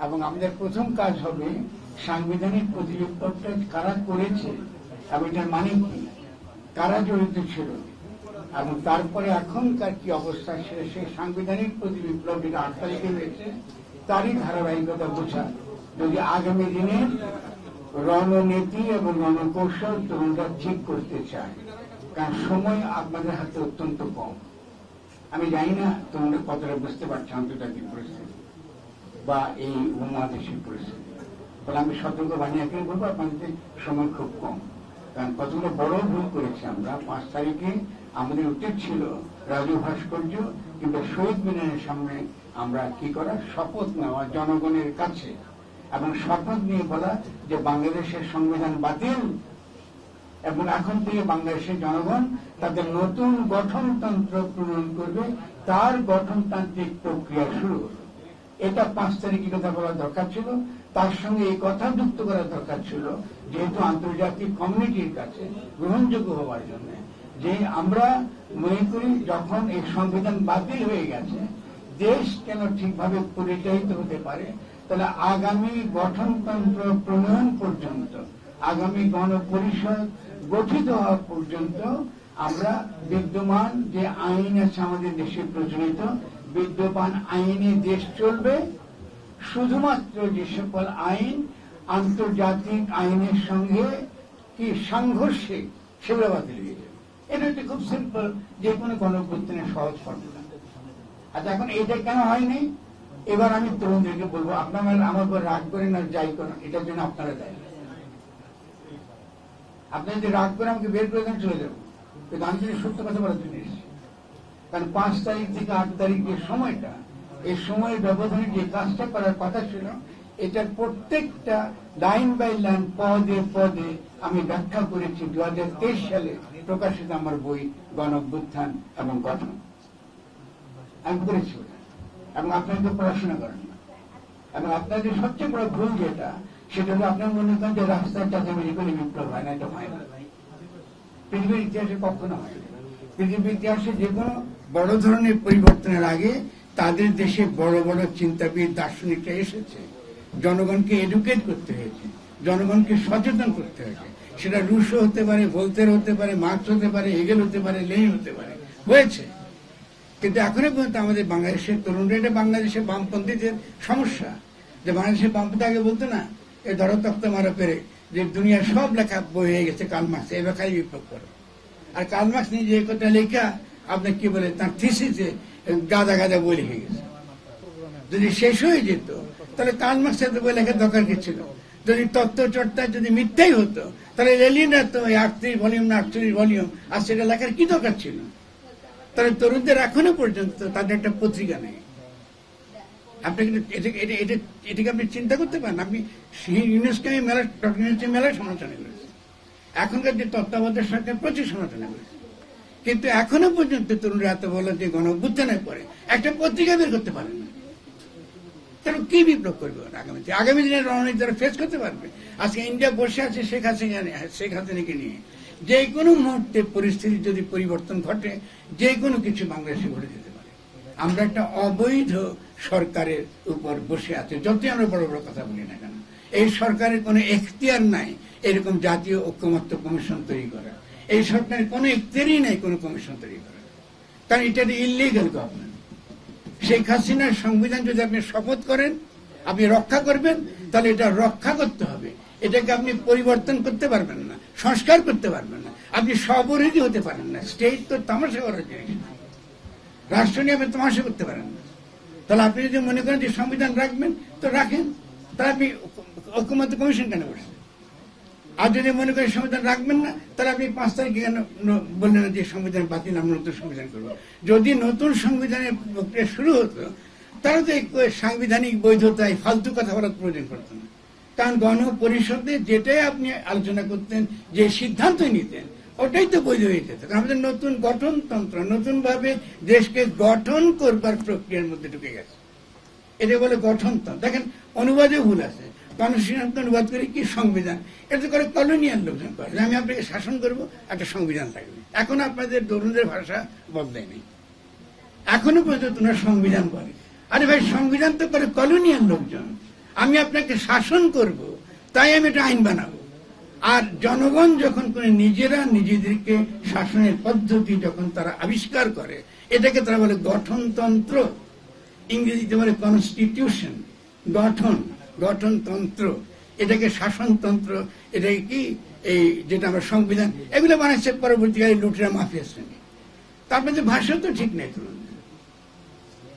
এবং আমাদের প্রথম কাজ হবে সাংবিধানিক প্রতিবিপ্লবটা কারা করেছে এবং এটার মানে কি, কারা জড়িত ছিল, এবং তারপরে এখনকার কি অবস্থা সেই সাংবিধানিক প্রতিবিপ্লব যেটা 8 তারিখে হয়েছে তারই ধারাবাহিকতা বোঝা যদি আগামী দিনে রণনীতি এবং রণকৌশল তোমরা ঠিক করতে চায়। কারণ সময় আপনাদের হাতে অত্যন্ত কম। আমি জানি না তোমরা কতটা বুঝতে পারছো আন্তর্জাতিক পরিস্থিতি বা এই উপমহাদেশের পরিস্থিতি। ফলে আমি সতর্ক বাণী এখানে বলবো আপনাদের সময় খুব কম। কারণ কতগুলো বড় ভুল করেছি আমরা। 5 তারিখে আমাদের উচিত ছিল রাজু ভাস্কর্য কিংবা শহীদ মিনারের সামনে আমরা কি করা, শপথ নেওয়া জনগণের কাছে, এবং শপথ নিয়ে বলা যে বাংলাদেশের সংবিধান বাতিল এবং এখন থেকে বাংলাদেশের জনগণ তাদের নতুন গঠনতন্ত্র প্রণয়ন করবে, তার গঠনতান্ত্রিক প্রক্রিয়া শুরু হলো। এটা 5 তারিখে কথা বলা দরকার ছিল। তার সঙ্গে এই কথা যুক্ত করা দরকার ছিল যেহেতু আন্তর্জাতিক কমিউনিটির কাছে গ্রহণযোগ্য হওয়ার জন্য, যে আমরা মনে করি যখন এই সংবিধান বাতিল হয়ে গেছে দেশ কেন ঠিকভাবে পরিচালিত হতে পারে, তাহলে আগামী গঠনতন্ত্র প্রণয়ন পর্যন্ত, আগামী গণপরিষদ গঠিত হওয়া পর্যন্ত আমরা বিদ্যমান যে আইন আছে আমাদের দেশে প্রচলিত বিদ্যমান আইনে দেশ চলবে। শুধুমাত্র যে সকল আইন আন্তর্জাতিক আইনের সঙ্গে কি সংঘর্ষে সেগুলো বাতিল হয়ে যাবে। এটা হচ্ছে খুব সিম্পল, যে কোনো গণঅভ্যুত্থানের সহজ ফর্মুলা। আচ্ছা, এখন এটা কেন হয়নি? এবার আমি তরুণদেরকে বলবো, আপনারা আমার উপর রাগ করেন আর যাই করেন, এটার জন্য আপনারা দায়ী। আপনারা যদি রাগ করে আমাকে বের করে দেন চলে যাবো, কিন্তু আমি যদি সত্য কথা বলার জন্য এসেছি। কারণ 5 তারিখ থেকে 8 তারিখ যে সময়টা, এই সময়ের ব্যবধানে যে কাজটা করার কথা ছিল, এটার প্রত্যেকটা লাইন বাই লাইন, পদে পদে আমি ব্যাখ্যা করেছি 2023 সালে প্রকাশিত আমার বই গণঅভ্যুত্থান এবং গঠন। আমি করেছি ওটা, এবং আপনারা তো পড়াশোনা করেন না। এবং আপনাদের সবচেয়ে বড় ভুল যেটা, সেটা হলো আপনার মনে করেন যে রাস্তার চাঁদাবাজি করে বিপ্লব হয় না। এটা হয় না, পৃথিবীর ইতিহাসে কখনো হয় না। পৃথিবীর ইতিহাসে যে কোনো বড় ধরনের পরিবর্তনের আগে তাদের দেশে বড় বড় চিন্তাবিদ দার্শনিকরা এসেছে, জনগণকে এডুকেট করতে হয়েছে, জনগণকে সচেতন করতে হয়েছে। সেটা রুশো হতে পারে, ভোল্তের হতে পারে, মার্কস হতে পারে, হেগেল হতে পারে, লেনিন হতে পারে, হয়েছে। কিন্তু এখনো পর্যন্ত আমাদের বাংলাদেশের তরুণরা, এটা বাংলাদেশের বামপন্থীদের সমস্যা, যে বাংলাদেশের বামপন্থী আগে বলতো না, এ ধরো তক্ত মারা পেরে, যে দুনিয়ার সব লেখা বই হয়ে গেছে কার্ল মার্কস, এবার খালি বিপ্লব করো। আর কার্ল মার্কস নিজে এই কথা লেখা আপনার কি বলে তার থিসিসে গাদা গাদা বই লিখে গেছে। যদি শেষ হয়ে যেত তাহলে কার্ল মার্কসের বই লেখার দরকার কি ছিল? যদি তত্ত্ব চর্চা যদি মিথ্যাই হতো তাহলে লেনিনের তো 38 ভলিউম না 48 ভলিউম, আর সেটা লেখার কি দরকার ছিল? তাহলে তরুণদের এখনো পর্যন্ত তাদের একটা পত্রিকা নেই। আপনি এটাকে আপনি চিন্তা করতে পারেন? আপনি ইউনেস্কো মেলায় সমালোচনা করেছেন, এখনকার যে তত্ত্বাবধায়ক সরকার প্রচুর সমালোচনা করেছে, কিন্তু এখনো পর্যন্ত তরুণরা এত বলো যে গণঅভ্যুত্থানের পরে একটা পত্রিকা বের করতে পারে না। তাহলে কি বিপ্লব করবে আগামী দিনের রণনীতি তারা ফেস করতে পারবে? আজকে ইন্ডিয়া বসে আছে শেখ হাসিনাকে নিয়ে। যে কোনো মুহূর্তে পরিস্থিতি যদি পরিবর্তন ঘটে, যে কোনো কিছু বাংলাদেশে ঘটে যেতে পারে। আমরা একটা অবৈধ সরকারের উপর বসে আছি, যতই আমরা বড় বড় কথা বলি না কেন। এই সরকারের কোনো এখতিয়ার নাই এরকম জাতীয় ঐক্যমত্য কমিশন তৈরি করা। এই সরকারের কোনো এখতিয়ারই নাই কোনো কমিশন তৈরি করা, কারণ এটা ইলিগাল গভর্নমেন্ট। শেখ হাসিনার সংবিধান যদি আপনি শপথ করেন আপনি রক্ষা করবেন, তাহলে এটা রক্ষা করতে হবে। এটাকে আপনি পরিবর্তন করতে পারবেন না, সংস্কার করতে পারবেন না, আপনি স্ববিরোধী হতে পারেন না। স্টেট তো তামাশা করার জিনিস, রাষ্ট্র নিয়ে আপনি তামাশা করতে পারেন না। তাহলে আপনি যদি মনে করেন যে সংবিধান রাখবেন তো রাখেন, তাহলে আপনি ঐক্যমত্য কমিশন কেন বসেন? আর যদি মনে করেন সংবিধান রাখবেন না, তাহলে আপনি 5 তারিখে কেন বললেন যে সংবিধান বাতিল, আমরা নতুন সংবিধান করবো? যদি নতুন সংবিধানের প্রক্রিয়া শুরু হতো তাহলে তো সাংবিধানিক বৈধতায় ফালতু কথা বলার প্রয়োজন পড়তো না। কারণ গণপরিষদে যেটাই আপনি আলোচনা করতেন, যে সিদ্ধান্ত নিতেন, ওটাই তো বৈধ হয়ে যেত। আমাদের নতুন গঠনতন্ত্র, নতুন ভাবে দেশকে গঠন করবার প্রক্রিয়ার মধ্যে ঢুকে গেছে। এটা বলে গঠনতন্ত্র। দেখেন অনুবাদে ভুল আছে, কনস্টিটিউশন অনুবাদ করে কি সংবিধান, এটা করে কলোনিয়াল লোকজন করে, আমি আপনাকে শাসন করবো, একটা সংবিধান থাকবে। এখন আপনাদের তরুণদের ভাষা বদলায় নেই, এখনো পর্যন্ত তোমরা সংবিধান বলে। আরে ভাই, সংবিধান তো করে কলোনিয়াল লোকজন। আমি আপনাকে শাসন করব, তাই আমি একটা আইন বানাবো। আর জনগণ যখন করে নিজেরা নিজেদেরকে শাসনের পদ্ধতি যখন তারা আবিষ্কার করে, এটাকে তারা বলে গঠনতন্ত্র, ইংরেজিতে বলে কনস্টিটিউশন, গঠনতন্ত্র, এটাকে শাসনতন্ত্র, এটাকে কি এই যেটা আমরা সংবিধান, এগুলো বানাচ্ছে পরবর্তীকালে লুটেরা মাফিয়া শ্রেণী। তারপরে যে ভাষা তো ঠিক নেই,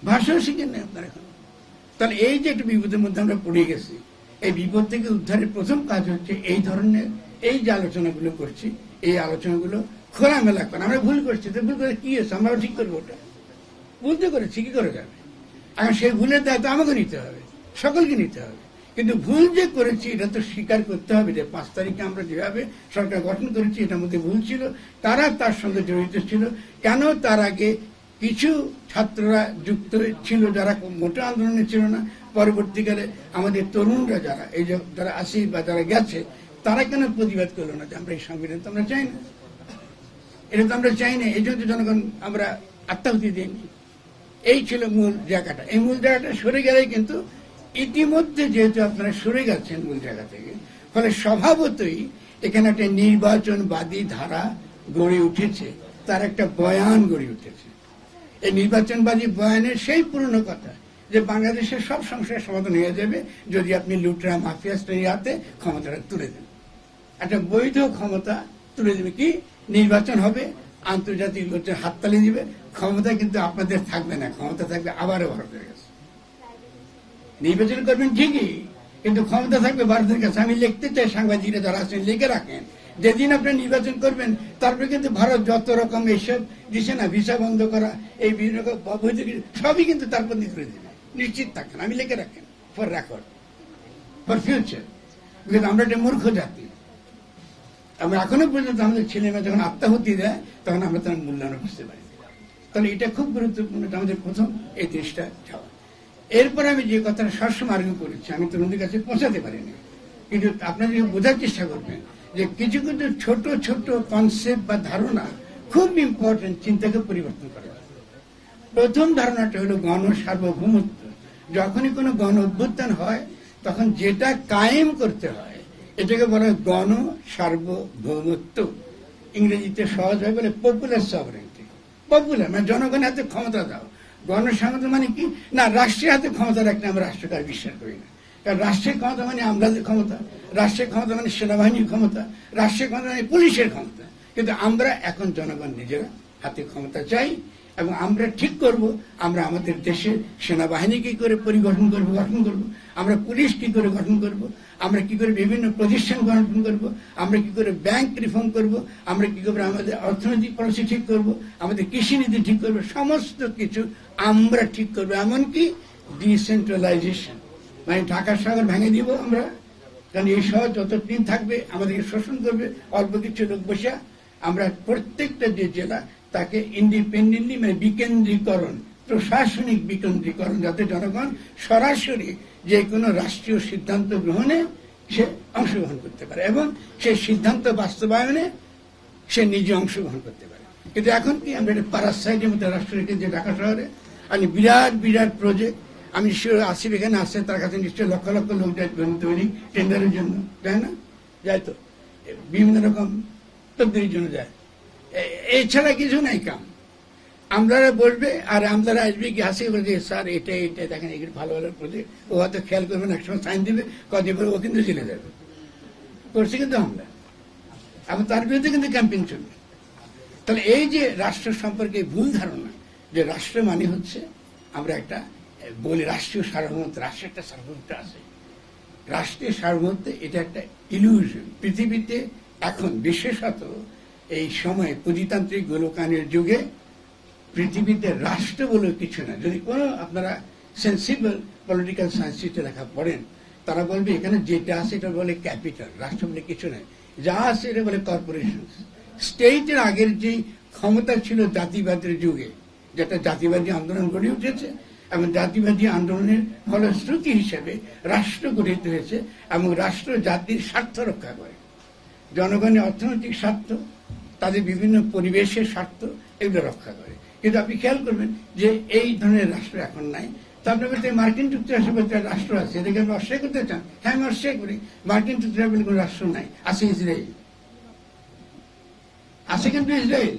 ভাষাও শিখেন না আপনারা এখন। তাহলে এই যে একটা বিপদের মধ্যে আমরা পড়ে গেছি, এই বিপদ থেকে উদ্ধারের প্রথম কাজ হচ্ছে এই ধরনের এই যে আলোচনাগুলো করছি, এই আলোচনাগুলো খোলামেলা করা। আমরা ভুল করছি, তো ভুল করে কি হয়েছে আমরাও ঠিক করবো, ওটা ভুল তো করেছি, কি করে যাবে? এখন সেই ভুলের দায়িত্ব আমাকে নিতে হবে, সকলকে নিতে হবে। কিন্তু ভুল যে করেছি এটা তো স্বীকার করতে হবে যে 5 তারিখে আমরা যেভাবে সরকার গঠন করেছি এটার মধ্যে ভুল ছিল, তারা তার সঙ্গে জড়িত ছিল। কেন তার আগে কিছু ছাত্ররা যুক্ত ছিল যারা মোটা আন্দোলনে ছিল না, পরবর্তীকালে আমাদের তরুণরা যারা এই যারা আসি বা যারা গেছে, তারা কেন প্রতিবাদ করলো না যে আমরা এই সংবিধান তো আমরা চাই না, এটা তো আমরা চাই না, এই জন্য জনগণ আমরা আত্মাহুতি দিইনি। এই ছিল মূল জায়গাটা। এই মূল জায়গাটা সরে গেলে কিন্তু ইতিমধ্যে যেহেতু আপনারা সরে গেছেন মূল জায়গা থেকে, ফলে স্বভাবতই এখানে একটা নির্বাচনবাদী ধারা গড়ে উঠেছে, তার একটা বয়ান গড়ে উঠেছে। এই নির্বাচনবাদী বয়ানের সেই পুরনো কথা যে বাংলাদেশের সব সমস্যার সমাধান হয়ে যাবে যদি আপনি লুটেরা মাফিয়া শ্রেণীর হাতে ক্ষমতাটা তুলে দেন। একটা বৈধ ক্ষমতা তুলে দেবে, কি নির্বাচন হবে, আন্তর্জাতিক লোকের হাততালি দিবে, ক্ষমতা কিন্তু আপনাদের থাকবে না, ক্ষমতা থাকবে আবারও ভারতের কাছে। নির্বাচন করবেন ঠিকই, কিন্তু ক্ষমতা থাকবে ভারতের কাছে। আমি লিখতে চাই, সাংবাদিকরা যারা আছেন লিখে রাখেন, যেদিন আপনি নির্বাচন করবেন তারপরে কিন্তু ভারত যত রকম এইসব দিচ্ছে না, ভিসা বন্ধ করা, এই বিভিন্ন সবই কিন্তু তারপর করে দেবে, নিশ্চিত থাকেন। আমি লিখে রাখেন ফর রেকর্ড, ফর ফিউচার। কিন্তু আমরা একটা মূর্খ জাতি, আমরা এখনো পর্যন্ত আমাদের ছেলে মেয়ে যখন আত্মাহুতি দেয় তখন আমরা তার মূল্যায়ন বুঝতে পারি। তাহলে এটা খুব গুরুত্বপূর্ণ, আমাদের প্রথম এই দেশটা যাওয়া। এরপরে আমি যে কথাটা সবসময় আর্গু করেছি, আমি তরুণদের কাছে পৌঁছাতে পারিনি, কিন্তু আপনারা যদি বোঝার চেষ্টা করবেন যে কিছু কিছু ছোট ছোট কনসেপ্ট বা ধারণা খুব ইম্পর্টেন্ট, চিন্তাকে পরিবর্তন করে। প্রথম ধারণাটা হলো গণ সার্বভৌমত্ব। যখনই কোনো গণ অভ্যুত্থান হয় তখন যেটা কায়েম করতে হয় এটাকে বলা হয় গণ সার্বভৌমত্ব। ইংরেজিতে সহজ হয় বলে পপুলার সভারেন্টি। পপুলার মানে জনগণের হাতে ক্ষমতা দাও। গণসাংহতি মানে কি না, রাষ্ট্রের হাতে ক্ষমতা রাখলে আমরা রাষ্ট্রকে আর বিশ্বাস করি না। কারণ রাষ্ট্রের ক্ষমতা মানে আমলাদের ক্ষমতা, রাষ্ট্রের ক্ষমতা মানে সেনাবাহিনীর ক্ষমতা, রাষ্ট্রের ক্ষমতা মানে পুলিশের ক্ষমতা। কিন্তু আমরা এখন জনগণ নিজেরা হাতে ক্ষমতা চাই, এবং আমরা ঠিক করব আমরা আমাদের দেশে সেনাবাহিনী কি করে পরিগঠন করব, গঠন করব, আমরা পুলিশ কি করে গঠন করব, আমরা কি করে বিভিন্ন প্রতিষ্ঠান গঠন করব, আমরা কি করে ব্যাংক রিফর্ম করব, আমরা কি করে আমাদের অর্থনৈতিক পলিসি ঠিক করব, আমাদের কৃষি নীতি ঠিক করব, সমস্ত কিছু আমরা ঠিক করবো। এমনকি ডিসেন্ট্রালাইজেশন মানে ঢাকা শহর ভেঙে দিব আমরা, কারণ এই শহর যতদিন থাকবে আমাদেরকে শোষণ করবে অল্প কিছু লোক বসে। আমরা প্রত্যেকটা যে জেলা তাকে ইন্ডিপেন্ডেন্টলি মানে বিকেন্দ্রীকরণ, প্রশাসনিক বিকেন্দ্রীকরণ, যাতে জনগণ সরাসরি যে কোনো রাষ্ট্রীয় সিদ্ধান্ত গ্রহণে সে অংশগ্রহণ করতে পারে এবং সেই সিদ্ধান্ত বাস্তবায়নে সে নিজে অংশগ্রহণ করতে পারে। কিন্তু এখন কি আমরা একটা প্যারাসাইটের মধ্যে রাষ্ট্র রেখেছি ঢাকা শহরে। আমি বিরাট বিরাট প্রজেক্ট, আমি আসিফ এখানে আসছেন, তার কাছে নিশ্চয়ই লক্ষ লক্ষ লোক যায় তৈরি টেন্ডারের জন্য, তাই না? যায় তো, বিভিন্ন রকম তদবিরের জন্য যায়। এছাড়া কিছু নাই কাম। আমলারা বসবে আর আমলারা আসবে কি হাসি করে যে স্যার এটা এটা দেখেন এগুলো ভালো ভালো প্রজেক্ট, ও হয়তো খেয়াল করবেন, একসময় সাইন দিবে, কদিন পরে ও কিন্তু চলে যাবে। করছে কিন্তু আমলা, এবং তার বিরুদ্ধে কিন্তু ক্যাম্পেইন চলবে। তাহলে এই যে রাষ্ট্র সম্পর্কে ভুল ধারণা যে রাষ্ট্র মানে হচ্ছে আমরা একটা বলি রাষ্ট্রীয় সার্বভৌমত্ব, রাষ্ট্রের একটা সার্বভৌমত্ব আছে। রাষ্ট্রীয় সার্বভৌমত্ব এটা একটা ইলিউশন। পৃথিবীতে এখন বিশেষত এই সময়ে পুঁজিতান্ত্রিক গোলকায়নের যুগে পৃথিবীতে রাষ্ট্র বলে কিছু না। যদি কোনো আপনারা সেন্সিবল পলিটিক্যাল সায়েন্সিস্টে লেখা পড়েন তারা বলবে এখানে যেটা আছে এটা বলে ক্যাপিটাল, রাষ্ট্র বলে কিছু নেই। যা আছে এটা বলে কর্পোরেশন। স্টেটের আগের যে ক্ষমতা ছিল জাতিবাদের যুগে, যেটা জাতিবাদী আন্দোলন গড়ে উঠেছে এবং জাতিবাদী আন্দোলনের ফলশ্রুতি হিসেবে রাষ্ট্র গঠিত হয়েছে এবং রাষ্ট্র জাতির স্বার্থ রক্ষা করে, জনগণের অর্থনৈতিক স্বার্থ, তাদের বিভিন্ন পরিবেশের স্বার্থ এগুলো রক্ষা করে। কিন্তু আপনি খেয়াল করবেন যে এই ধরনের রাষ্ট্র এখন নাই। তারপরে বলতে মার্কিন যুক্তরাষ্ট্র বলতে রাষ্ট্র আছে, এটাকে আমি অস্বীকার করতে চান? হ্যাঁ, আমি অস্বীকার করি। মার্কিন যুক্তরাষ্ট্র বলে কোনো রাষ্ট্র নাই, আছে ইসরায়েল, আছে কিন্তু ইসরায়েল।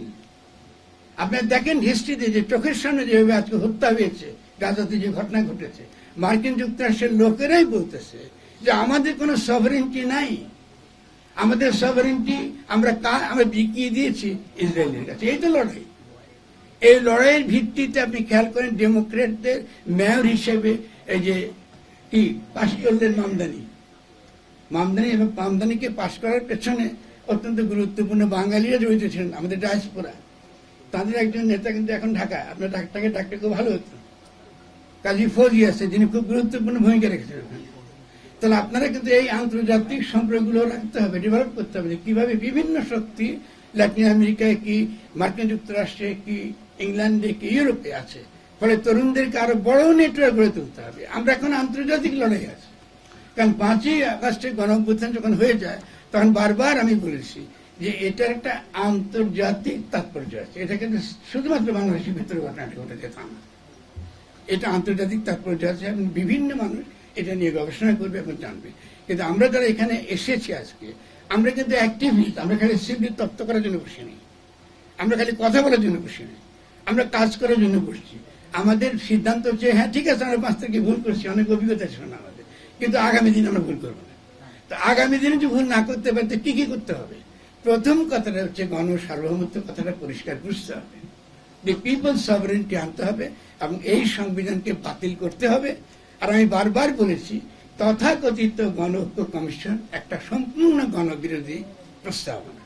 আপনার দেখেন হিস্ট্রিতে যে চোখের সামনে যেভাবে আজকে হত্যা হয়েছে, গাজাতে যে ঘটনা ঘটেছে, মার্কিন যুক্তরাষ্ট্রের লোকেরাই বলতেছে যে আমাদের কোনো সভারেন্টি নাই, আমাদের সভারেন্টি আমরা বিকিয়ে দিয়েছি ইসরায়েলের কাছে। এই তো লড়াই। এই লড়াইয়ের ভিত্তিতে আপনি খেয়াল করেন ডেমোক্রেটদের মেয়র হিসেবে এই যে কি পাশ করলেন মামদানি এবং মামদানিকে পাশ করার পেছনে অত্যন্ত গুরুত্বপূর্ণ বাঙালিরা জড়িত ছিলেন, আমাদের ডায়াসপোরা। তাদের একজন নেতা কিন্তু এখন ঢাকা, আপনার তাকে ডাকতে খুব ভালো হতো, কাজী ফৌজি আছে, যিনি খুব গুরুত্বপূর্ণ ভূমিকা রেখেছেন ওখানে। তাহলে আপনারা কিন্তু এই আন্তর্জাতিক সম্পর্কগুলো রাখতে হবে, ডেভেলপ করতে হবে, কিভাবে বিভিন্ন শক্তি ল্যাটিন আমেরিকায় কি, মার্কিন যুক্তরাষ্ট্রে কি, ইংল্যান্ডে কি, ইউরোপে আছে। ফলে তরুণদেরকে আরো বড় নেটওয়ার্ক গড়ে তুলতে হবে। আমরা এখন আন্তর্জাতিক লড়াই আছি, কারণ 5ই আগস্টের গণঅভ্যুত্থান যখন হয়ে যায় তখন বারবার আমি বলেছি যে এটার একটা আন্তর্জাতিক তাৎপর্য আছে। এটা কিন্তু শুধুমাত্র বাংলাদেশের ভিতরে ঘটনাটা ঘটেছে তা না, এটা আন্তর্জাতিক তাৎপর্য আছে এবং বিভিন্ন মানুষ এটা নিয়ে গবেষণা করবে এবং জানবে। কিন্তু আমরা যারা এখানে এসেছি আজকে, আমরা কিন্তু অ্যাক্টিভিস্ট, আমরা খালি সিভিল তত্ত্ব করার জন্য বসি নেই, আমরা খালি কথা বলার জন্য বসি নেই, আমরা কাজ করার জন্য বসছি। আমাদের সিদ্ধান্ত হচ্ছে হ্যাঁ ঠিক আছে, আমরা 5 তারিখে ভুল করছি, অনেক অভিজ্ঞতা ছিল না আমাদের, কিন্তু আগামী দিন আমরা ভুল করবো না। তো আগামী দিনে যদি ভুল না করতে পারতে কি কি করতে হবে? প্রথম কথাটা হচ্ছে গণসার্বভৌমত্ব কথাটা পরিষ্কার বুঝতে হবে, যে পিপল সভারেন্টি আনতে হবে এবং এই সংবিধানকে বাতিল করতে হবে। আর আমি বারবার বলেছি তথাকথিত গণঐক্য কমিশন একটা সম্পূর্ণ গণবিরোধী প্রস্তাবনা।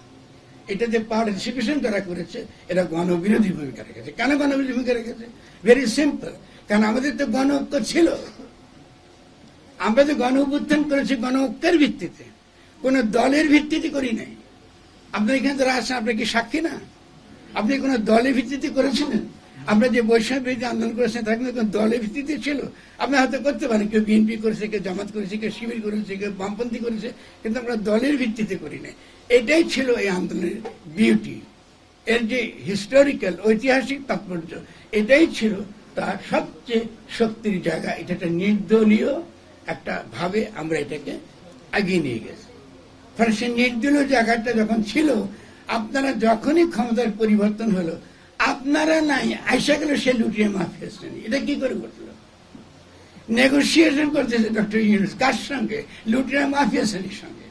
এটা যে পার্টিসিপেশন যারা করেছে এরা গণবিরোধী ভূমিকা রেখেছে। কেন গণবিরোধী ভূমিকা রেখেছে? ভেরি সিম্পল, কারণ আমাদের তো গণঐক্য ছিল, আমরা তো গণ অভ্যুত্থান করেছি গণঐক্যের ভিত্তিতে, কোন দলের ভিত্তিতে করি নাই। আপনার এখানে যারা আছেন আপনি কি সাক্ষী না? আপনি কোন দলের ভিত্তিতে করেছিলেন? আমরা যে বৈষম্য বিরোধী আন্দোলন করেছেন তার কিন্তু কোন দলের ভিত্তিতে ছিল? আপনি হয়তো করতে পারেন, কেউ বিএনপি করেছে, কেউ জামাত করেছে, কেউ শিবির করেছে, কেউ বামপন্থী করেছে, কিন্তু আমরা দলের ভিত্তিতে করি নাই। এটাই ছিল এই আন্দোলনের বিউটি, এর যে হিস্টোরিক্যাল ঐতিহাসিক তাৎপর্য, এটাই ছিল তার সবচেয়ে শক্তির জায়গা। এটা একটা নির্দলীয় একটা ভাবে আমরা এটাকে এগিয়ে নিয়ে গেছি। ফলে সেই নির্দলীয় জায়গাটা যখন ছিল, আপনারা যখনই ক্ষমতার পরিবর্তন হলো, আপনারা নাই আইসা গেল সে লুটিয়ে মাফিয়া শ্রেণী। এটা কি করে করছিল? নেগোসিয়েশন করতেছে ডক্টর ইউনূস কার সঙ্গে? লুটিয়া মাফিয়া শ্রেণীর সঙ্গে,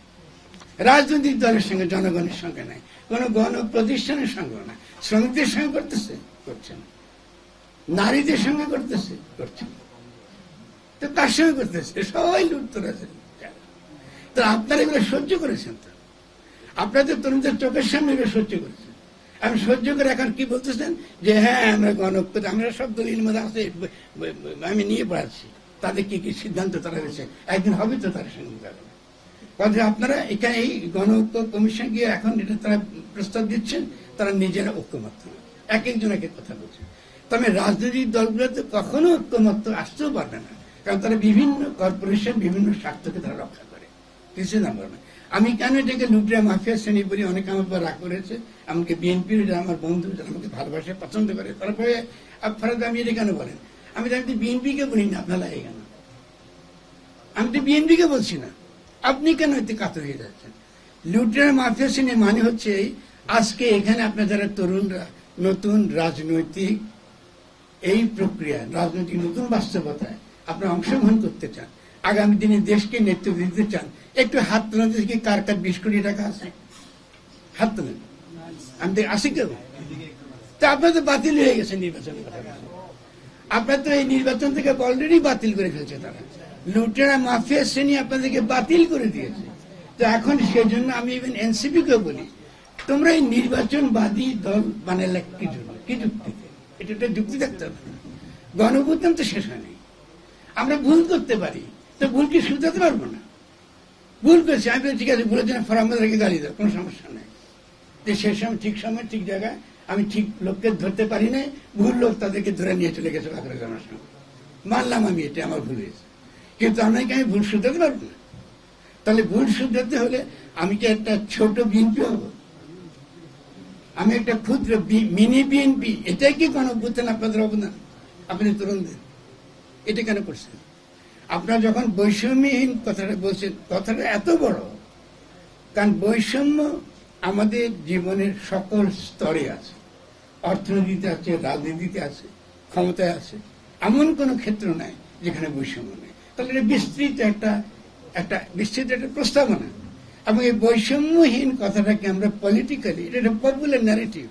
রাজনৈতিক দলের সঙ্গে, জনগণের সঙ্গে নাই, কোন গণ প্রতিষ্ঠানের সঙ্গে না। শ্রমিকদের সঙ্গে করতেছে, করছেন, নারীদের সঙ্গে করতেছে, করছেন, তো তার সঙ্গে করতেছে, সবাই লুটতরা আছে। তো আপনারা এগুলো সহ্য করেছেন, তো আপনাদের তরুণদের চোখের সামনে এগুলো সহ্য করেছেন। আমি সহ্য করে এখন কি বলতেছেন যে হ্যাঁ আমরা গণঐক্য, আমরা সব দলের মধ্যে আছে, আমি নিয়ে পড়াচ্ছি তাদের কি কি সিদ্ধান্ত তারা হয়েছে, একদিন হবে তো তার সঙ্গে যাবে। আপনারা এখানে এই গণঐক্য কমিশন গিয়ে এখন এটা তারা প্রস্তাব দিচ্ছেন, তারা নিজেরা ঐক্যমত্য, এক একজন এক এক কথা বলছেন। তবে রাজনৈতিক দলগুলোতে কখনো ঐক্যমত্য আসতেও পারবে না, কারণ তারা বিভিন্ন কর্পোরেশন, বিভিন্ন স্বার্থকে তারা রক্ষা করে, কিছু নাম্বার না। আমি কেন এটাকে লুটিয়া মাফিয়া শ্রেণী বলি? অনেকে আমার পর রাগ করেছে, এমনকি বিএনপির যারা আমার বন্ধু, যারা আমাকে ভালোবাসে, পছন্দ করে, তারপরে আপনারা আমি এটা কেন বলেন? আমি তো বিএনপিকে বলি না, আপনারা লাগে কেন? আমি তো বিএনপিকে বলছি না, আপনি কেন এতে কাতর হয়ে যাচ্ছেন? লুটিয়া মাফিয়া শ্রেণী মানে হচ্ছে আজকে এখানে আপনার যারা তরুণরা নতুন রাজনৈতিক এই প্রক্রিয়া, রাজনৈতিক নতুন বাস্তবতায় আপনারা অংশগ্রহণ করতে চান, আগামী দিনে দেশকে নেতৃত্ব দিতে চান, একটু হাত তোলেন দেখি কার কার 20 কোটি টাকা আছে, হাত তোলেন। আমি আসি কেউ? তা আপনার তো বাতিল হয়ে গেছে নির্বাচন, আপনার তো এই নির্বাচন থেকে অলরেডি বাতিল করে ফেলছে তারা। লুটেরা মাফিয়া শ্রেণী আপনাদেরকে বাতিল করে দিয়েছে। তো এখন সেজন্য আমি ইভেন এনসিপি কেও বলি, তোমরা এই নির্বাচনবাদী দল বানালে কি জন্য, কি যুক্তিতে? এটা একটা যুক্তি থাকতে হবে। গণঅভ্যুত্থান তো শেষ হয়নি, আমরা ভুল করতে পারি, তো ভুলকে শুধরাতে পারবো না। ভুল করেছি, আমি ঠিক আছে, ভুলের জন্য ফরামদারকে গালি দাও, কোনো সমস্যা নেই। যে শেষ সময় ঠিক সময় ঠিক জায়গায় আমি ঠিক লোককে ধরতে পারি না, ভুল লোক তাদেরকে ধরে নিয়ে চলে গেছে বাঁকুড়া জানার সঙ্গে, মানলাম আমি এটা আমার ভুল হয়েছে, কিন্তু আমি ভুল শুধরাতে পারবো না। তাহলে ভুল শুধরাতে হলে আমি কি একটা ছোট বিএনপি হবো? আমি একটা ক্ষুদ্র মিনি বিএনপি? এটাই কি গণঅভ্যুত্থান আপনাদের অবদান, আপনাদের তরুণদের? এটা কেন করছেন? আপনারা যখন বৈষম্যহীন কথাটা বলছেন, কথাটা এত বড়, কারণ বৈষম্য আমাদের জীবনের সকল স্তরে আছে, অর্থনীতিতে আছে, রাজনীতিতে আছে, ক্ষমতায় আছে, এমন কোনো ক্ষেত্র নাই যেখানে বৈষম্য নেই। তাহলে এটা বিস্তৃত একটা প্রস্তাবনা। এবং এই বৈষম্যহীন কথাটাকে আমরা পলিটিক্যালি, এটা একটা পপুলার ন্যারেটিভ,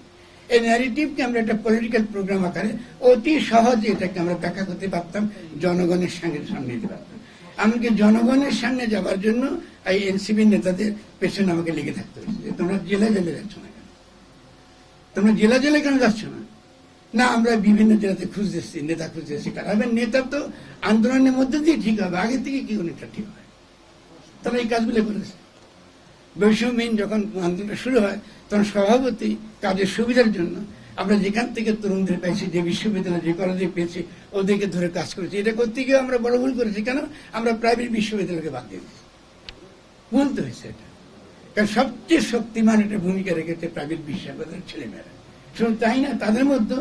এই ন্যারেটিভকে আমরা একটা পলিটিক্যাল প্রোগ্রাম আকারে অতি সহজে এটাকে আমরা ব্যাখ্যা করতে পারতাম, জনগণের সামনে দিতে পারতাম। এমনকি জনগণের সামনে যাওয়ার জন্য এই এনসিপি নেতাদের পেছনে আমাকে লেগে থাকতে হয়েছে, তোমরা জেলায় যাচ্ছ না কেন, তোমরা জেলে কেন যাচ্ছ না? না, আমরা বিভিন্ন জেলাতে খুঁজতেছি, নেতা খুঁজতেছি। কারণ নেতা তো আন্দোলনের মধ্যে দিয়ে ঠিক হবে, আগে থেকে কি নেতা ঠিক হয়? তারা এই কাজগুলো করেছে। বৈষম্যহীন যখন আন্দোলন শুরু হয়, তখন স্বভাবতই কাজের সুবিধার জন্য আমরা যেখান থেকে তরুণদের পাইছি, যে বিশ্ববিদ্যালয়, যে কলেজে পেয়েছি, ওদেরকে ধরে কাজ করেছি। এটা করতে গিয়ে আমরা বড় ভুল করেছি। কেন? আমরা প্রাইভেট বিশ্ববিদ্যালয়কে বাদ দিয়ে দিয়েছি। ভুলতে হয়েছে এটা, কারণ সবচেয়ে শক্তিমান একটা ভূমিকা রেখেছে প্রাইভেট বিশ্ববিদ্যালয়ের ছেলেমেয়েরা। শুধু তাই না, তাদের মধ্যে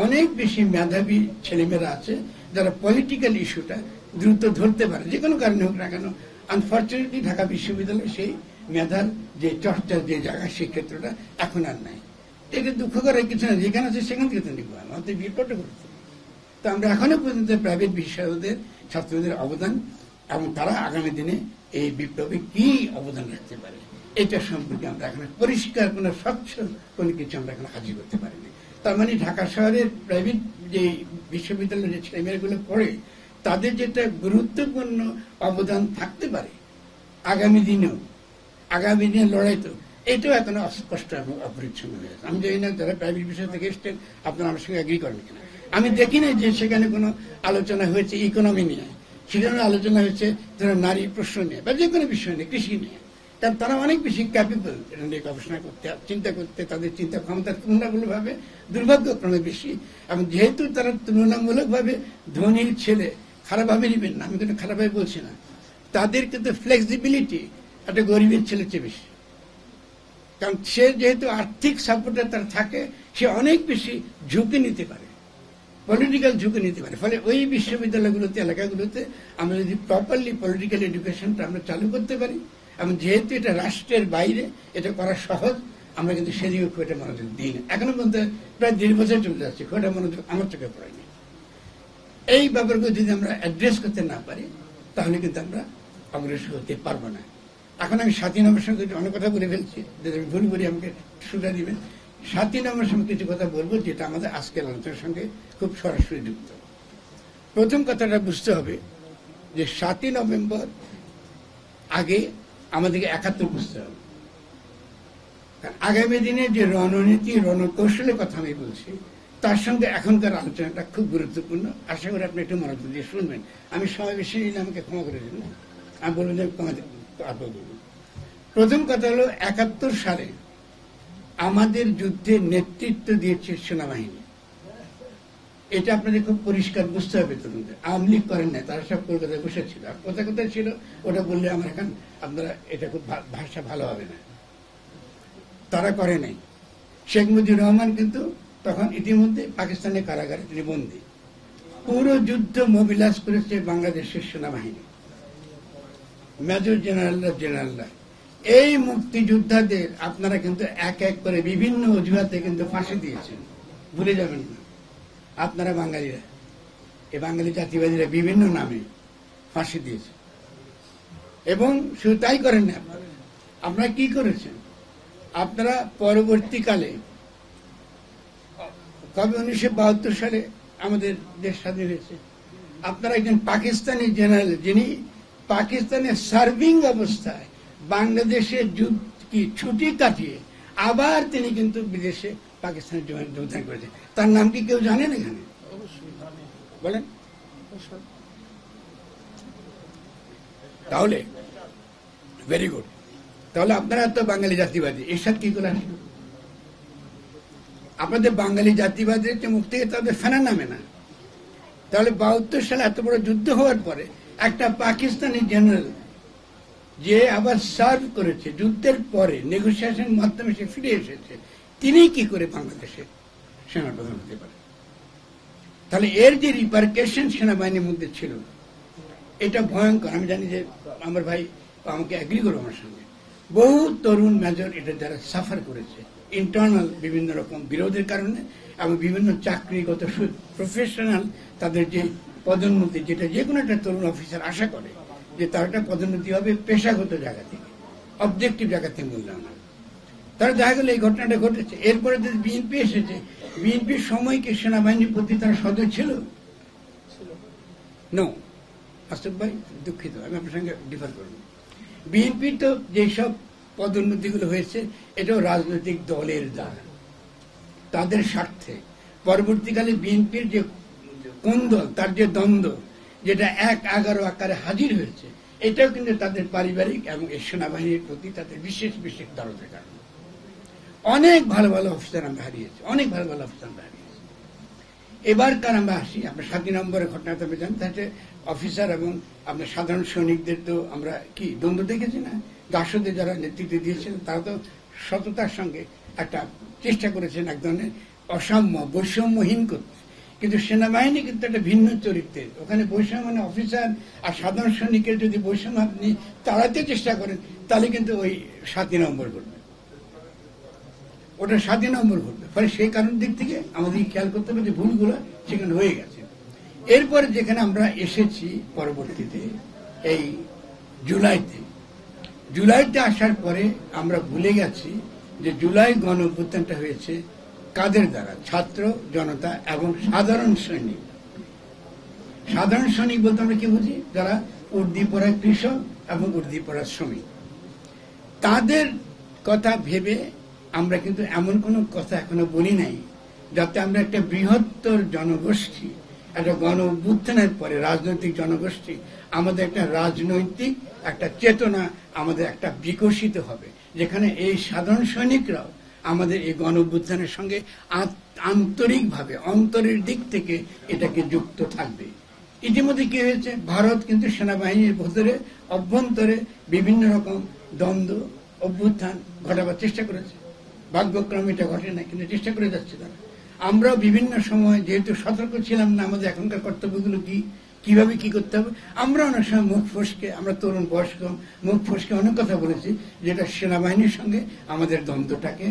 অনেক বেশি মেধাবী ছেলেমেয়েরা আছে যারা পলিটিক্যাল ইস্যুটা দ্রুত ধরতে পারে, যে কোনো কারণে হোক না কেন। আনফর্চুনেটলি ঢাকা বিশ্ববিদ্যালয় সেই মেধার যে চর্চার যে জায়গা, সেই ক্ষেত্রটা এখন আর নাই। এটা দুঃখ করার কিছু না, যেখানে আছে সেখান থেকে তো নিব, আমাদের বিপদে করতে। তো আমরা এখনো পর্যন্ত প্রাইভেট বিশ্ববিদ্যালয়ের ছাত্রদের অবদান এবং তারা আগামী দিনে এই বিপ্লবে কি অবদান রাখতে পারে, এটা সম্পর্কে আমরা এখন পরিষ্কার কোনো স্বচ্ছ কোনো কিছু আমরা এখন হাজির করতে পারিনি। তার মানে ঢাকা শহরের প্রাইভেট যে বিশ্ববিদ্যালয়ের যে ছেলেমেয়েগুলো পড়ে, তাদের যেটা গুরুত্বপূর্ণ অবদান থাকতে পারে আগামী দিনের লড়াই, তো এটাও এখনো অস্পষ্ট এবং অপরিচ্ছন্ন হয়ে আছে। আমি জানি না যারা প্রাইভেট বিষয় থেকে এসছেন আপনারা আমার সঙ্গে এগ্রি করেন কিনা। আমি দেখি না যে সেখানে কোনো আলোচনা হয়েছে ইকোনমি নিয়ে, সেখানে আলোচনা হয়েছে ধরো নারী প্রশ্ন নিয়ে, বা যে কোনো বিষয় নিয়ে, কৃষি নিয়ে। কারণ তারা অনেক বেশি ক্যাপেবল এটা নিয়ে গবেষণা করতে, চিন্তা করতে, তাদের চিন্তা ক্ষমতা তুলনামূলকভাবে দুর্ভাগ্যক্রমে বেশি। এবং যেহেতু তারা তুলনামূলকভাবে ধনীর ছেলে, খারাপভাবে নেবেন না, আমি কিন্তু খারাপভাবে বলছি না, তাদের কিন্তু ফ্লেক্সিবিলিটি একটা গরিবের ছেলের চেয়ে বেশি। কারণ সে যেহেতু আর্থিক সাপোর্টার তার থাকে, সে অনেক বেশি ঝুঁকি নিতে পারে, পলিটিক্যাল ঝুঁকি নিতে পারে। ফলে ওই বিশ্ববিদ্যালয়গুলোতে, এলাকাগুলোতে আমরা যদি প্রপারলি পলিটিক্যাল এডুকেশনটা আমরা চালু করতে পারি, এবং যেহেতু এটা রাষ্ট্রের বাইরে, এটা করা সহজ, আমরা কিন্তু সেদিকে খুব একটা মনোযোগ দিই না। এখনো পর্যন্ত প্রায় 1.5 বছর চলে যাচ্ছে, খুব একটা মনোযোগ আমার চোখে পড়েনি। এই ব্যাপারগুলো যদি আমরা অ্যাড্রেস করতে না পারি, তাহলে কিন্তু আমরা অগ্রসর হতে পারবো না। এখন আমি 7 নম্বর সঙ্গে অনেক কথা বলে ফেলছি, যদি ভুল করি আমাকে সুবিধা দিবেন। 7 নম্বর সঙ্গে কিছু কথা বলবো যেটা আমাদের আজকের আলোচনার সঙ্গে খুব সরাসরি যুক্ত। প্রথম কথাটা বুঝতে হবে যে 7 নভেম্বর আগে আমাদেরকে 71 বুঝতে হবে। আগামী দিনে যে রণনীতি, রণকৌশলের কথা আমি বলছি, তার সঙ্গে এখনকার আলোচনাটা খুব গুরুত্বপূর্ণ। আশা করি আপনি একটু মনোযোগ দিয়ে শুনবেন। আমি সময় বেশি নিলে আমাকে ক্ষমা করে দিন, আমি বলবেন যে প্রথম কথা হলো 71 সালে আমাদের যুদ্ধে নেতৃত্ব দিয়েছে সেনাবাহিনী। এটা আপনাদের খুব পরিষ্কার বুঝতে হবে। তরুণদের আওয়ামী লীগ করেন না, তারা সব কলকাতায় বসেছিল। আর কোথায় ছিল ওটা বললে আমার এখন আপনারা এটা খুব ভাষা ভালো হবে না, তারা করে নাই। শেখ মুজিবুর রহমান কিন্তু তখন ইতিমধ্যে পাকিস্তানের কারাগারে তিনি বন্দী। পুরো যুদ্ধ মোবিলাইজ করেছে বাংলাদেশের সেনাবাহিনী, মেজর জেনারেলরা। এই মুক্তিযোদ্ধাদের আপনারা কিন্তু এক এক করে বিভিন্ন অজুহাতে কিন্তু ফাঁসি দিয়েছেন, ভুলে যাবেন না। আপনারা বাঙালিরা, এই বাঙালি জাতিবাদীরা বিভিন্ন নামে ফাঁসি দিয়েছে। এবং শুধু তাই করেন না, আপনারা কি করেছেন? আপনারা পরবর্তীকালে, কবে 1972 সালে আমাদের দেশ স্বাধীন হয়েছে, আপনারা একজন পাকিস্তানি জেনারেল, যিনি পাকিস্তানের সার্ভিং অবস্থায় বাংলাদেশে ছুটি কাটিয়ে আবার তিনি কিন্তু বিদেশে পাকিস্তানের যোগদান করেছেন। তার নাম কি কেউ জানেন এখানে? বলেন। তাহলে ভেরি গুড। তাহলে আপনারা তো বাঙালি জাতিবাদী, এরশাদ কি করে আসেন? আপনাদের বাঙালি জাতিবাদের মুখ থেকে তাদের ফেনা নামে না। তাহলে 72 সালে এত বড় যুদ্ধ হওয়ার পরে একটা পাকিস্তানি জেনারেল যে আবার সার্ভ করেছে, যুদ্ধের পরে নেগোসিয়েশন মাধ্যমে সে ফিরে এসেছে, তিনি কি করে বাংলাদেশে সেনাপ্রধান হতে পারে? তাহলে এর যে রিপারকেশন সেনাবাহিনীর মধ্যে ছিল এটা ভয়ঙ্কর। আমি জানি যে আমার ভাই আমাকে এগ্রি করো আমার সঙ্গে, বহু তরুণ মেজর এটা যারা সাফার করেছে ইন্টারনাল বিভিন্ন রকম বিরোধের কারণে এবং বিভিন্ন চাকরিগত প্রফেশনাল তাদের যে পদোন্নতি, যেটা যে কোনো একটা তরুণ অফিসার আশা করে যে তার একটা পদোন্নতি হবে পেশাগত জায়গা থেকে, অবজেক্টিভ জায়গা থেকে মূল্যায়ন হবে। তারা দেখা গেল এই ঘটনাটা ঘটেছে। এরপরে যদি বিএনপি এসেছে, বিএনপির সময় কি সেনাবাহিনীর প্রতি তারা সদয় ছিল? নো। আসফ ভাই দুঃখিত, আমি আপনার সঙ্গে ডিফার করব। বিএনপির তো যেসব পদোন্নতিগুলো হয়েছে এটাও রাজনৈতিক দলের দ্বারা, তাদের স্বার্থে। পরবর্তীকালে বিএনপির যে কোন্দল, তার যে দ্বন্দ্ব, যেটা ১/১১ আকারে হাজির হয়েছে, এটাও কিন্তু তাদের পারিবারিক এবং সেনাবাহিনীর প্রতি তাদের বিশেষ বিশেষ দরদের কারণে। অনেক ভালো ভালো অফিসার আমরা হারিয়েছি, অনেক ভালো ভালো অফিসার আমরা হারিয়েছি। এবারকার আমরা আসি, আপনার ৭ নম্বরের ঘটনাটা আমরা জানি, তাতে অফিসার এবং আপনার সাধারণ সৈনিকদের তো আমরা কি দ্বন্দ্ব দেখেছি না? দাসদের যারা নেতৃত্ব দিয়েছিলেন তারা তো সততার সঙ্গে একটা চেষ্টা করেছেন এক ধরনের অসাম্য, বৈষম্যহীন করতে। কিন্তু সেনাবাহিনী কিন্তু একটা ভিন্ন চরিত্রের, ওখানে বৈষম্য মানে অফিসার আর সাধারণ সৈনিকের যদি বৈষম্য আপনি তাড়াতে চেষ্টা করেন তাহলে কিন্তু ওই ৭ নম্বর ঘটবে, ওটা ৭ নম্বর ঘটবে। ফলে সেই কারণ দিক থেকে আমাদেরকে খেয়াল করতে হবে যে ভুলগুলো সেখানে হয়ে গেছে। এরপরে যেখানে আমরা এসেছি পরবর্তীতে এই জুলাইতে আসার পরে আমরা ভুলে গেছি যে জুলাই গণ অভ্যুত্থানটা হয়েছে কাদের দ্বারা? ছাত্র জনতা এবং সাধারণ সৈনিক। সাধারণ সৈনিক বলতে আমরা কি বুঝি? যারা উর্দি পড়া কৃষক এবং উর্দি পড়া শ্রমিক। তাদের কথা ভেবে আমরা কিন্তু এমন কোনো কথা এখনো বলি নাই যাতে আমরা একটা বৃহত্তর জনগোষ্ঠী, একটা গণ অভ্যুত্থানের পরে রাজনৈতিক জনগোষ্ঠী, আমাদের একটা রাজনৈতিক একটা চেতনা আমাদের একটা বিকশিত হবে, যেখানে এই সাধারণ সৈনিকরাও আমাদের এই গণ অভ্যুত্থানের সঙ্গে আন্তরিকভাবে অন্তরের দিক থেকে এটাকে যুক্ত থাকবে। ইতিমধ্যে কি হয়েছে? ভারত কিন্তু সেনাবাহিনীর ভেতরে অভ্যন্তরে বিভিন্ন রকম দ্বন্দ্ব অভ্যুত্থান ঘটাবার চেষ্টা করেছে। ভাগ্যক্রমে এটা ঘটে না, কিন্তু চেষ্টা করে যাচ্ছে তারা। আমরাও বিভিন্ন সময় যেহেতু সতর্ক ছিলাম না আমাদের এখনকার কর্তব্যগুলো কি, কিভাবে কি করতে হবে, আমরা অনেক সময় মুখ ফসকে, আমরা তরুণ বয়স্ক মুখ ফসকে অনেক কথা বলেছি, যেটা সেনাবাহিনীর সঙ্গে আমাদের দ্বন্দ্বটাকে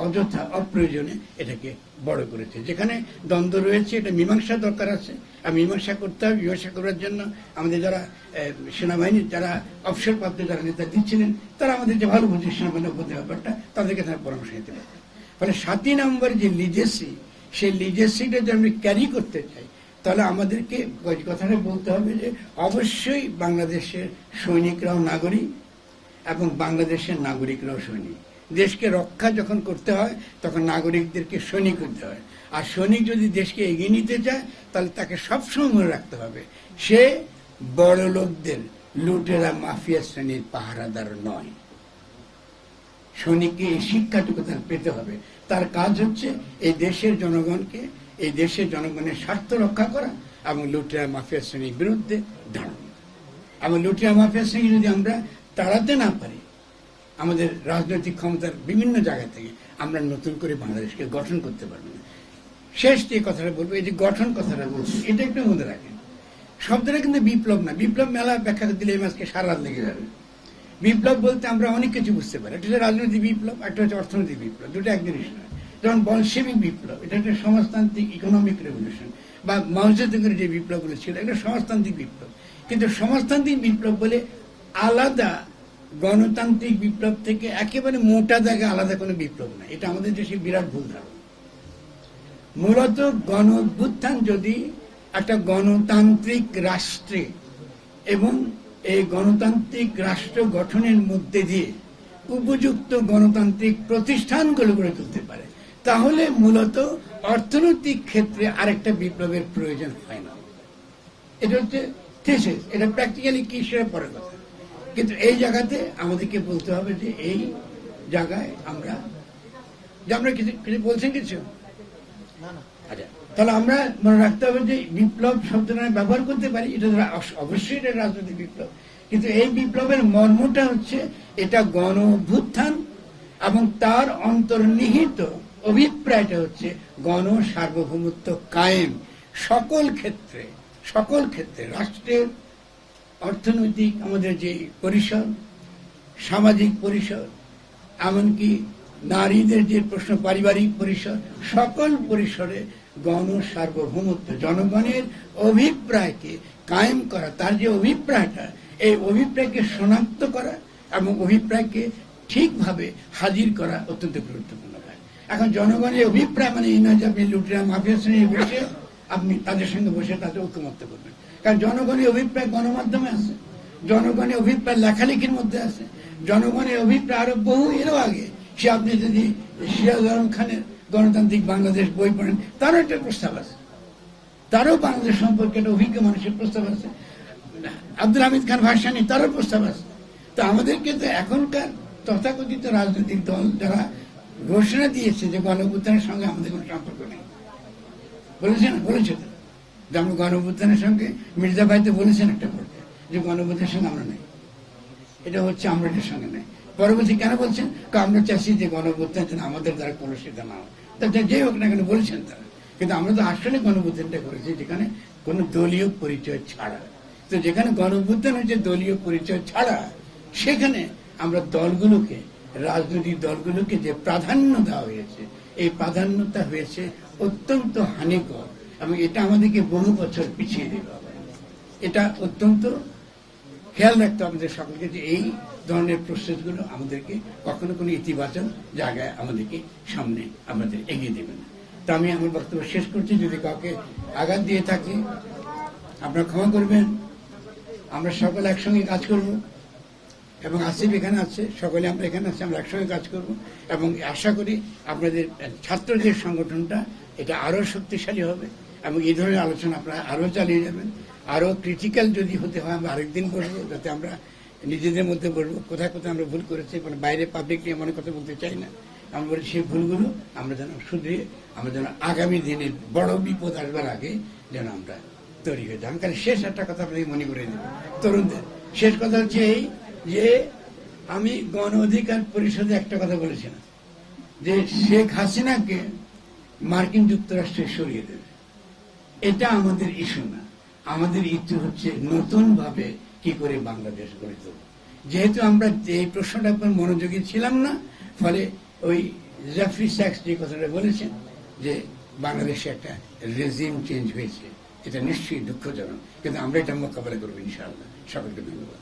অযথা অপ্রয়োজনে এটাকে বড় করেছে। যেখানে দ্বন্দ্ব রয়েছে এটা মীমাংসা দরকার আছে, আর মীমাংসা করতে হবে। মীমাংসা করার জন্য আমাদের যারা সেনাবাহিনীর যারা অবসরপ্রাপ্ত যারা নেতা দিচ্ছিলেন তারা আমাদের যে ভালো বুঝে সেনাবাহিনীর উপর ব্যাপারটা, তাদেরকে তারা পরামর্শ নিতে পারে। ফলে ৭ নম্বর যে লিজেসি, সেই লিজেসিটা যদি আমি ক্যারি করতে চাই তাহলে আমাদেরকে কথাটা বলতে হবে যে অবশ্যই বাংলাদেশের সৈনিকরাও নাগরিক এবং বাংলাদেশের নাগরিকরাও সৈনিক। দেশকে রক্ষা যখন করতে হয় তখন নাগরিকদেরকে সৈনিক হতে হয়, আর সৈনিক যদি দেশকে এগিয়ে নিতে চায় তাহলে তাকে সবসময় মনে রাখতে হবে সে বড় লোকদের, লুটেরা মাফিয়া শ্রেণীর পাহারাদার নয়। সৈনিককে এই শিক্ষাটুকু তার পেতে হবে। তার কাজ হচ্ছে এই দেশের জনগণকে, এই দেশের জনগণের স্বার্থ রক্ষা করা এবং লুটেরা মাফিয়া শ্রেণীর বিরুদ্ধে দাঁড়ানো। এবং লুটেরা মাফিয়া শ্রেণী যদি আমরা তাড়াতে না পারি আমাদের রাজনৈতিক ক্ষমতার বিভিন্ন জায়গা থেকে, আমরা নতুন করে বাংলাদেশকে গঠন করতে পারবো না। শেষ যে কথাটা বলবো, এই যে গঠন কথাটা বলছি এটা একটু মনে রাখেন। শব্দটা কিন্তু বিপ্লব না। বিপ্লব মেলা ব্যাখ্যা দিলে এই মাসকে সারা রাত লেগে যাবে। বিপ্লব বলতে আমরা অনেক কিছু বুঝতে পারি। একটা হচ্ছে রাজনৈতিক বিপ্লব, একটা হচ্ছে অর্থনৈতিক বিপ্লব, দুটো এক জিনিস নয়। যেমন বলশেভিক বিপ্লব, এটা একটা সমাজতান্ত্রিক ইকোনমিক রেভলিউশন, বা মাওজেদুংয়ের যে বিপ্লবগুলো ছিল এটা সমাজতান্ত্রিক বিপ্লব। কিন্তু সমাজতান্ত্রিক বিপ্লব বলে আলাদা গণতান্ত্রিক বিপ্লব থেকে একেবারে মোটা জায়গায় আলাদা কোনো বিপ্লব না। এটা আমাদের দেশে বিরাট ভুল ধারণা। মূলত গণ অভ্যুত্থান যদি একটা গণতান্ত্রিক রাষ্ট্রে এবং এই গণতান্ত্রিক রাষ্ট্র গঠনের মধ্যে দিয়ে উপযুক্ত গণতান্ত্রিক প্রতিষ্ঠানগুলো গড়ে তুলতে পারে, তাহলে মূলত অর্থনৈতিক ক্ষেত্রে আরেকটা বিপ্লবের প্রয়োজন হয় না। এটা হচ্ছে থিসিস। এটা প্র্যাকটিক্যালি কি সেটা পরের কথা। কিন্তু এই জায়গাতে আমাদেরকে বলতে হবে যে এই জায়গায় আমরা যে আমরা কিছু বলছেন কিছু, আচ্ছা, তাহলে আমরা মনে রাখতে হবে যে বিপ্লব শব্দটা ব্যবহার করতে পারি, এটা অবশ্যই এটা রাজনৈতিক বিপ্লব, কিন্তু এই বিপ্লবের মর্মটা হচ্ছে এটা গণ অভ্যুত্থান এবং তার অন্তর্নিহিত অভিপ্রায়টা হচ্ছে গণ সার্বভৌমত্ব কায়েম, সকল ক্ষেত্রে রাষ্ট্রের অর্থনৈতিক আমাদের যে পরিসর, সামাজিক পরিসর, এমনকি নারীদের যে প্রশ্ন, পারিবারিক পরিসর, সকল পরিসরে গণ সার্বভৌমত্ব, জনগণের অভিপ্রায়কে কায়েম করা, তার যে অভিপ্রায়টা, এই অভিপ্রায়কে শনাক্ত করা এবং অভিপ্রায়কে ঠিকভাবে হাজির করা অত্যন্ত গুরুত্বপূর্ণ হয়। এখন জনগণের অভিপ্রায় মানে এই নয় যে আপনি লুটেরা মাফিয়া শ্রেণী বসে আপনি তাদের সঙ্গে বসে তাদের ঐক্যমত্য করবেন। কারণ জনগণের অভিপ্রায় গণমাধ্যমে আছে, জনগণের অভিপ্রায় লেখালেখির মধ্যে আছে, জনগণের অভিপ্রায় আরো বহু এরও আগে। সে আপনি যদি সিরাজ আলম খানের গণতান্ত্রিক বাংলাদেশ বই পড়েন, তারও একটা প্রস্তাব আছে, তারও বাংলাদেশ সম্পর্কে একটা অভিজ্ঞ মানুষের প্রস্তাব আছে। আব্দুল হামিদ খান ভাসানী, তারও প্রস্তাব আছে। তো আমাদেরকে তো এখনকার তথাকথিত রাজনৈতিক দল যারা ঘোষণা দিয়েছে যে গণঅভ্যুত্থানের সঙ্গে আমাদের কোনো সম্পর্ক নেই, বলেছে তো যে আমরা গণঅভ্যুত্থানের সঙ্গে, মির্জা ভাই তো বলেছেন একটা পড়তে যে গণঅভ্যুত্থানের সঙ্গে আমরা নেই, এটা হচ্ছে আমরা এটার সঙ্গে নেই। পরবর্তী কেন বলছেন? আমরা চাইছি যে গণঅভ্যুত্থান যেন আমাদের দ্বারা কলুষিত না হয়। তা যে হোক না কেন বলেছেন তারা, কিন্তু আমরা তো আসলে গণঅভ্যুত্থানটা করেছি যেখানে কোনো দলীয় পরিচয় ছাড়া। তো যেখানে গণঅভ্যুত্থান হচ্ছে দলীয় পরিচয় ছাড়া, সেখানে আমরা দলগুলোকে, রাজনৈতিক দলগুলোকে যে প্রাধান্য দেওয়া হয়েছে, এই প্রাধান্যতা হয়েছে অত্যন্ত হানিকর এবং এটা আমাদেরকে বহু বছর পিছিয়ে দেবে। এটা অত্যন্ত খেয়াল রাখতে আমাদের সকলকে যে এই ধরনের প্রসেসগুলো আমাদেরকে কখনো কোনো ইতিবাচক জায়গায় আমাদেরকে সামনে আমাদের এগিয়ে দেবে না। তো আমি আমার বক্তব্য শেষ করছি। যদি কাউকে আঘাত দিয়ে থাকি আপনারা ক্ষমা করবেন। আমরা সকলে একসঙ্গে কাজ করব এবং আসিফ এখানে আছে, সকলে আমরা এখানে আছি, আমরা একসঙ্গে কাজ করব এবং আশা করি আপনাদের ছাত্রদের সংগঠনটা এটা আরো শক্তিশালী হবে এবং এই ধরনের আলোচনা আপনারা আরো চালিয়ে যাবেন। আরো ক্রিটিক্যাল যদি হতে হয় আমরা আরেকদিন বসবো, যাতে আমরা নিজেদের মধ্যে বলবো কোথায় কোথায় আমরা ভুল করেছি, মানে বাইরে পাবলিক নিয়ে মনে কথা বলতে চাই না। আমরা বলি সেই ভুলগুলো আমরা যেন শুধরিয়ে আমরা যেন আগামী দিনে বড় বিপদ আসবার আগে যেন আমরা তৈরি হয়ে যাই। কারণ শেষ একটা কথা আপনাকে মনে করে দেব তরুণদের, শেষ কথা হচ্ছে এই যে আমি গণ অধিকার পরিষদে একটা কথা বলেছিলাম যে শেখ হাসিনাকে মার্কিন যুক্তরাষ্ট্রে সরিয়ে দেবে। এটা আমাদের ইস্যু না, আমাদের ইস্যু হচ্ছে নতুন ভাবে কি করে বাংলাদেশ গড়ে তুলব। যেহেতু আমরা এই প্রশ্নটার উপর মনোযোগী ছিলাম না, ফলে ওই জেফরি স্যাক্স যে কথাটা বলেছেন যে বাংলাদেশে একটা রেজিম চেঞ্জ হয়েছে, এটা নিশ্চয়ই দুঃখজনক, কিন্তু আমরা এটা মোকাবেলা করবো ইনশাআল্লাহ। সকলকে ধন্যবাদ।